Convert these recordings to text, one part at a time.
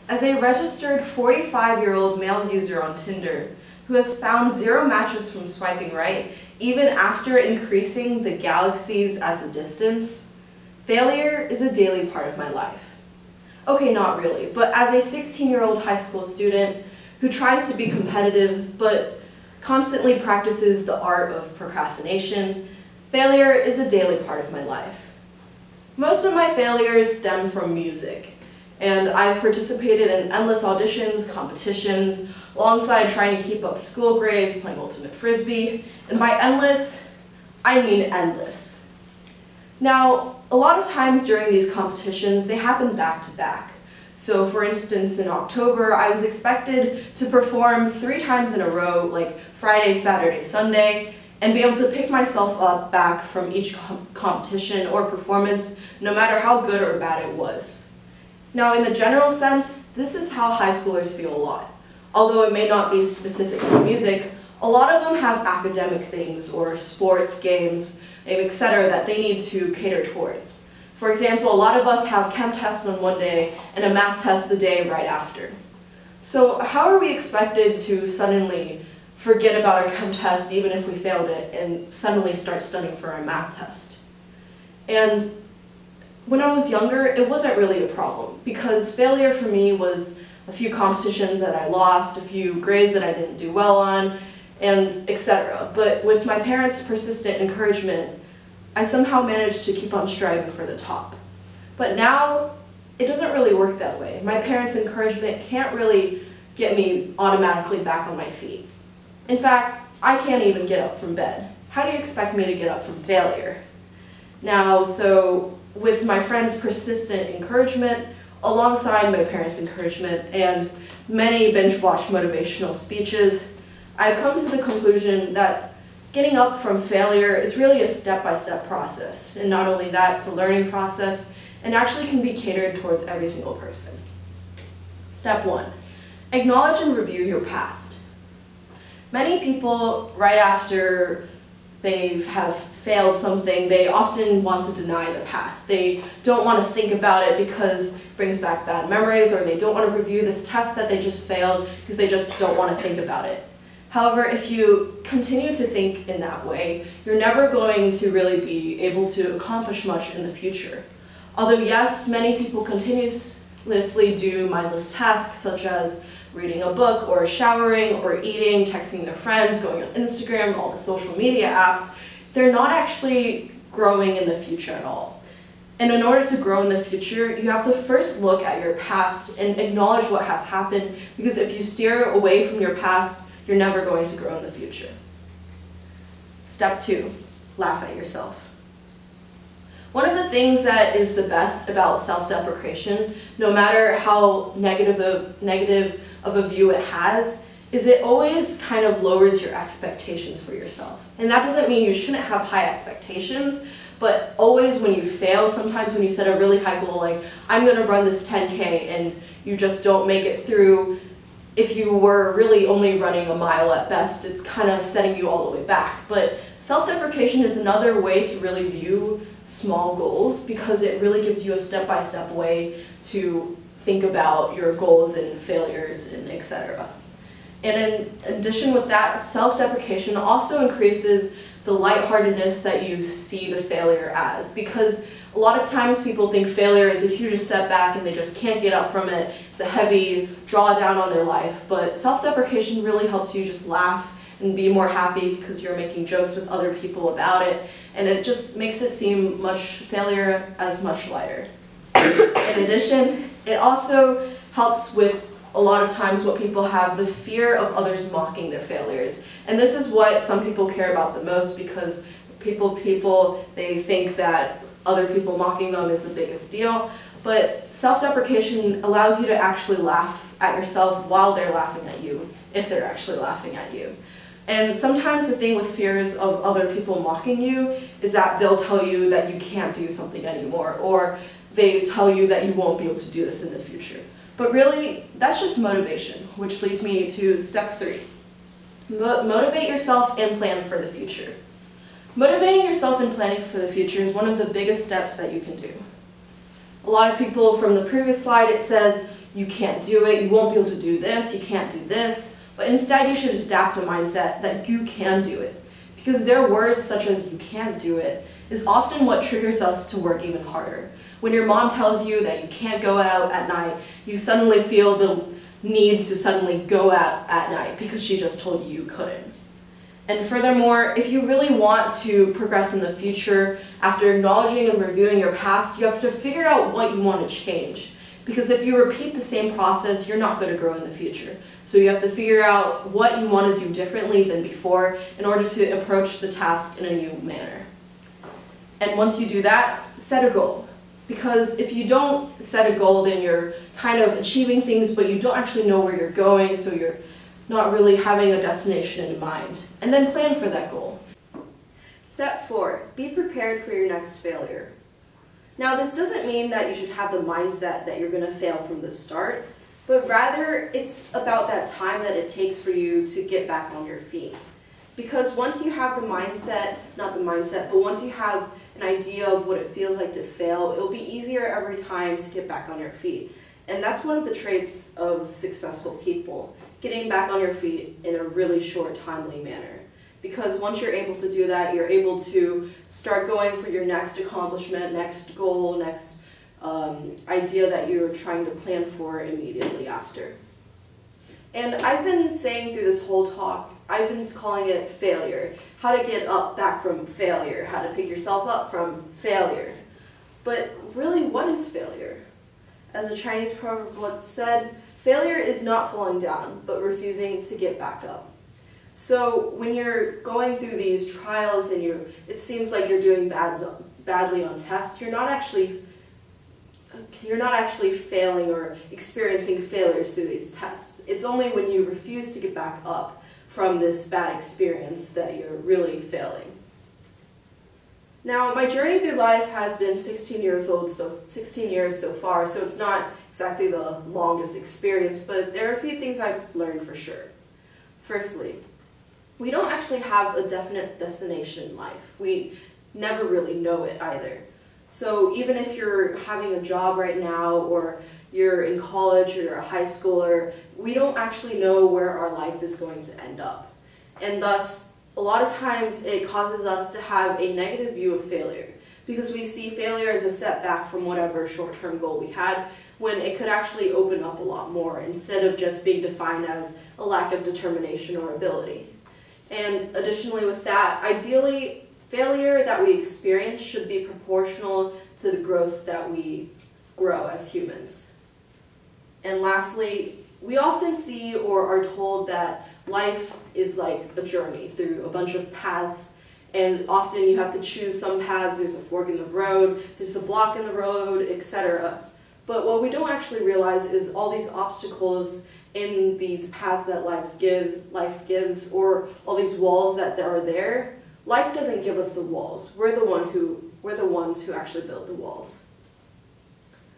As a registered 45-year-old male user on Tinder who has found 0 matches from swiping right, even after increasing the galaxies as the distance, failure is a daily part of my life. Okay, not really, but as a 16-year-old high school student who tries to be competitive but constantly practices the art of procrastination, failure is a daily part of my life. Most of my failures stem from music, and I've participated in endless auditions, competitions, alongside trying to keep up school grades, playing ultimate frisbee, and by endless, I mean endless. Now, a lot of times during these competitions, they happen back to back. So for instance, in October, I was expected to perform 3 times in a row, like Friday, Saturday, Sunday, and be able to pick myself up back from each competition or performance, no matter how good or bad it was. Now, in the general sense, this is how high schoolers feel a lot. Although it may not be specific to music, a lot of them have academic things or sports, games, etc. that they need to cater towards. For example, a lot of us have chem tests on one day and a math test the day right after. So how are we expected to suddenly forget about our chem test even if we failed it and suddenly start studying for our math test? And when I was younger, it wasn't really a problem because failure for me was a few competitions that I lost, a few grades that I didn't do well on, and etc. But with my parents' persistent encouragement, I somehow managed to keep on striving for the top. But now, it doesn't really work that way. My parents' encouragement can't really get me automatically back on my feet. In fact, I can't even get up from bed. How do you expect me to get up from failure? Now, so with my friends' persistent encouragement, alongside my parents' encouragement, and many binge-watch motivational speeches, I've come to the conclusion that getting up from failure is really a step-by-step process, and not only that, it's a learning process, and actually can be catered towards every single person. Step 1. Acknowledge and review your past. Many people, right after they have failed something, they often want to deny the past. They don't want to think about it because it brings back bad memories, or they don't want to review this test that they just failed because they just don't want to think about it. However, if you continue to think in that way, you're never going to really be able to accomplish much in the future. Although yes, many people continuously do mindless tasks such as reading a book, or showering, or eating, texting their friends, going on Instagram, all the social media apps, they're not actually growing in the future at all. And in order to grow in the future, you have to first look at your past and acknowledge what has happened, because if you steer away from your past, you're never going to grow in the future. Step 2, laugh at yourself. One of the things that is the best about self-deprecation, no matter how negative of a view it has, is it always kind of lowers your expectations for yourself. And that doesn't mean you shouldn't have high expectations, but always when you fail, sometimes when you set a really high goal, like I'm going to run this 10K, and you just don't make it through, if you were really only running a mile at best, it's kind of setting you all the way back. But self-deprecation is another way to really view small goals, because it really gives you a step-by-step way to think about your goals and failures and etc. And in addition with that, self-deprecation also increases the lightheartedness that you see the failure as, because a lot of times people think failure is the hugest setback and they just can't get up from it. It's a heavy drawdown on their life, but self-deprecation really helps you just laugh and be more happy because you're making jokes with other people about it, and it just makes it seem failure as much lighter. In addition, it also helps with a lot of times what people have, the fear of others mocking their failures. And this is what some people care about the most, because they think that other people mocking them is the biggest deal. But self-deprecation allows you to actually laugh at yourself while they're laughing at you, if they're actually laughing at you. And sometimes the thing with fears of other people mocking you is that they'll tell you that you can't do something anymore, or they tell you that you won't be able to do this in the future. But really, that's just motivation, which leads me to step 3. Motivate yourself and plan for the future. Motivating yourself and planning for the future is one of the biggest steps that you can do. A lot of people from the previous slide, it says you can't do it, you won't be able to do this, you can't do this. But instead, you should adapt a mindset that you can do it. Because their words such as you can't do it is often what triggers us to work even harder. When your mom tells you that you can't go out at night, you suddenly feel the need to suddenly go out at night because she just told you you couldn't. And furthermore, if you really want to progress in the future, after acknowledging and reviewing your past, you have to figure out what you want to change. Because if you repeat the same process, you're not going to grow in the future. So you have to figure out what you want to do differently than before in order to approach the task in a new manner. And once you do that, set a goal. Because if you don't set a goal, then you're kind of achieving things, but you don't actually know where you're going, so you're not really having a destination in mind. And then plan for that goal. Step 4, be prepared for your next failure. Now, this doesn't mean that you should have the mindset that you're going to fail from the start, but rather it's about that time that it takes for you to get back on your feet. Because once you have the mindset, not the mindset, but once you have an idea of what it feels like to fail, it'll be easier every time to get back on your feet. And that's one of the traits of successful people, getting back on your feet in a really short, timely manner. Because once you're able to do that, you're able to start going for your next accomplishment, next goal, next idea that you're trying to plan for immediately after. And I've been saying through this whole talk, I've been calling it failure. How to get up back from failure, how to pick yourself up from failure. But really, what is failure? As a Chinese proverb once said, failure is not falling down, but refusing to get back up. So when you're going through these trials and it seems like you're doing badly on tests, you're not actually failing or experiencing failures through these tests. It's only when you refuse to get back up from this bad experience that you're really failing. Now, my journey through life has been 16 years old, so 16 years so far, so it's not exactly the longest experience, but there are a few things I've learned for sure. Firstly, we don't actually have a definite destination in life. We never really know it either. So even if you're having a job right now, or you're in college, or you're a high schooler, we don't actually know where our life is going to end up. And thus, a lot of times it causes us to have a negative view of failure, because we see failure as a setback from whatever short-term goal we had, when it could actually open up a lot more, instead of just being defined as a lack of determination or ability. And additionally with that, ideally, failure that we experience should be proportional to the growth that we grow as humans. And lastly, we often see or are told that life is like a journey through a bunch of paths, and often you have to choose some paths. There's a fork in the road, there's a block in the road, etc. But what we don't actually realize is all these obstacles in these paths that life gives, or all these walls that are there. Life doesn't give us the walls. We're the ones who actually build the walls.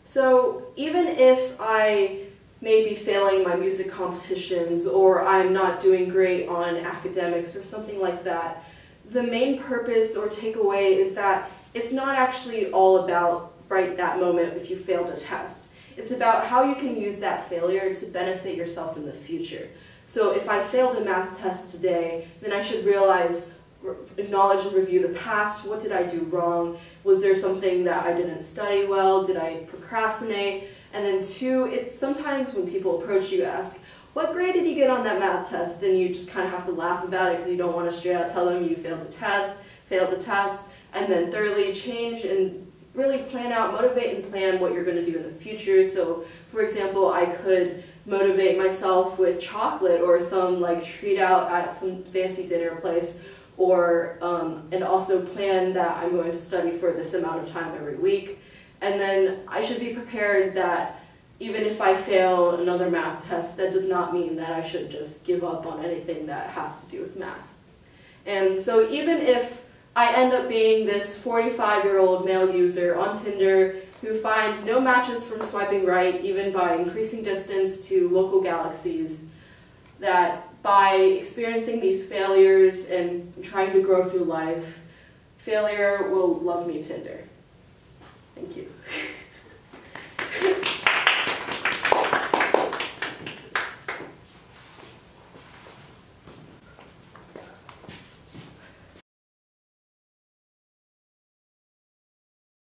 So even if I may be failing my music competitions, or I'm not doing great on academics or something like that, the main purpose or takeaway is that it's not actually all about right that moment if you failed a test. It's about how you can use that failure to benefit yourself in the future. So if I failed a math test today, then I should realize, acknowledge and review the past. What did I do wrong? Was there something that I didn't study well? Did I procrastinate? And then 2, it's sometimes when people approach you, ask, what grade did you get on that math test? And you just kind of have to laugh about it because you don't want to straight out tell them you failed the test. And then thirdly, change and really plan out, motivate and plan what you're going to do in the future. So, for example, I could motivate myself with chocolate or some like treat out at some fancy dinner place, or and also plan that I'm going to study for this amount of time every week. And then I should be prepared that even if I fail another math test, that does not mean that I should just give up on anything that has to do with math. And so even if I end up being this 45-year-old male user on Tinder who finds no matches from swiping right, even by increasing distance to local galaxies, that by experiencing these failures and trying to grow through life, failure will love me Tinder. Thank you.